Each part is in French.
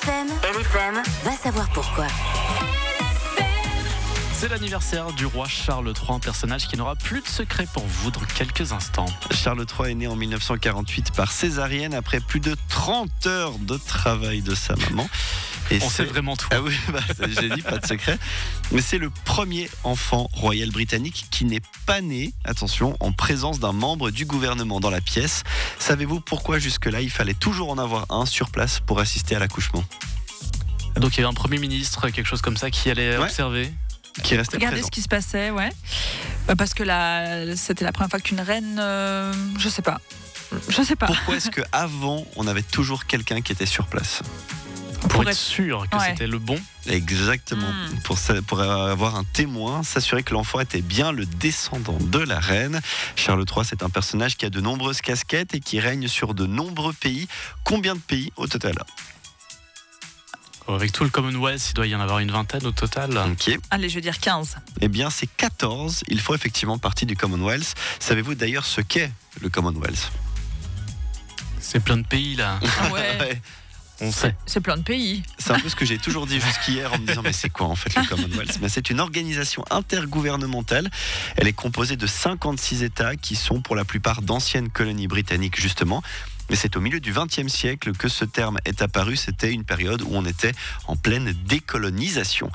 LFM va savoir pourquoi. C'est l'anniversaire du roi Charles III, un personnage qui n'aura plus de secret pour vous dans quelques instants. Charles III est né en 1948 par césarienne après plus de 30 heures de travail de sa maman. Et on sait vraiment tout. Ah oui, j'ai dit pas de secret. Mais c'est le premier enfant royal britannique qui n'est pas né, attention, en présence d'un membre du gouvernement dans la pièce. Savez-vous pourquoi jusque-là il fallait toujours en avoir un sur place pour assister à l'accouchement? Donc il y avait un premier ministre, quelque chose comme ça, qui allait observer. Qui restait Regardez présent. ce qui se passait, ouais. Parce que c'était la première fois qu'une reine, je sais pas. Pourquoi est-ce qu'avant, on avait toujours quelqu'un qui était sur place? Pour être sûr que c'était le bon. Exactement. Pour avoir un témoin, s'assurer que l'enfant était bien le descendant de la reine. Charles III, c'est un personnage qui a de nombreuses casquettes et qui règne sur de nombreux pays. Combien de pays au total? Avec tout le Commonwealth, il doit y en avoir une vingtaine au total. Ok. Allez, je vais dire 15. Eh bien, c'est 14. Il faut effectivement partie du Commonwealth. Savez-vous d'ailleurs ce qu'est le Commonwealth? C'est plein de pays là. Ah ouais. On sait. C'est plein de pays. C'est un peu ce que j'ai toujours dit jusqu'hier en me disant mais c'est quoi en fait le Commonwealth? Mais c'est une organisation intergouvernementale. Elle est composée de 56 États qui sont pour la plupart d'anciennes colonies britanniques justement. Mais c'est au milieu du XXe siècle que ce terme est apparu. C'était une période où on était en pleine décolonisation.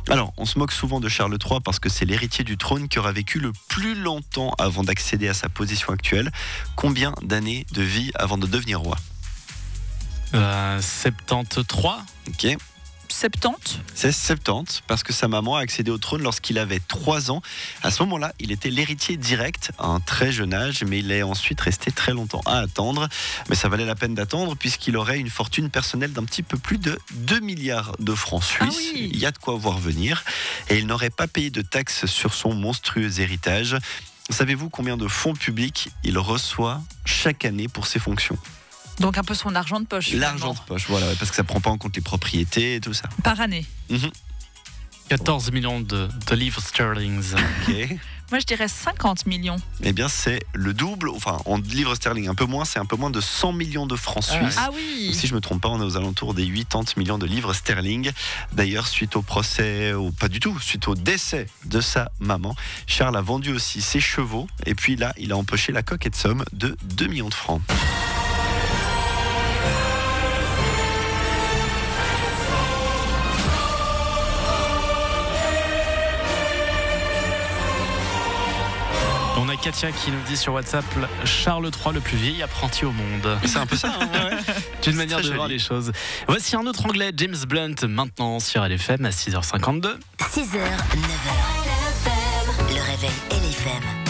Alors, on se moque souvent de Charles III parce que c'est l'héritier du trône qui aura vécu le plus longtemps avant d'accéder à sa position actuelle. Combien d'années de vie avant de devenir roi? 73. Ok. 70. C'est 70 parce que sa maman a accédé au trône lorsqu'il avait 3 ans. À ce moment-là, il était l'héritier direct à un très jeune âge, mais il est ensuite resté très longtemps à attendre. Mais ça valait la peine d'attendre puisqu'il aurait une fortune personnelle d'un petit peu plus de 2 milliards de francs suisses. Ah oui. Il y a de quoi voir venir. Et il n'aurait pas payé de taxes sur son monstrueux héritage. Savez-vous combien de fonds publics il reçoit chaque année pour ses fonctions? Donc un peu son argent de poche. L'argent de poche, voilà, parce que ça ne prend pas en compte les propriétés et tout ça. Par année. 14 millions de livres sterling. Ok. Moi, je dirais 50 millions. Eh bien, c'est le double, enfin, en livres sterling, un peu moins, c'est un peu moins de 100 millions de francs suisses. Ah oui. Si je ne me trompe pas, on est aux alentours des 80 millions de livres sterling. D'ailleurs, suite au procès, ou pas du tout, suite au décès de sa maman, Charles a vendu aussi ses chevaux. Et puis là, il a empoché la coquette somme de 2 millions de francs. On a Katia qui nous dit sur WhatsApp Charles III, le plus vieil apprenti au monde. C'est un peu ça, hein, ouais. C'est une manière de voir les choses. Voici un autre anglais, James Blunt, maintenant sur LFM à 6h52. 6h, 9h. Le réveil LFM.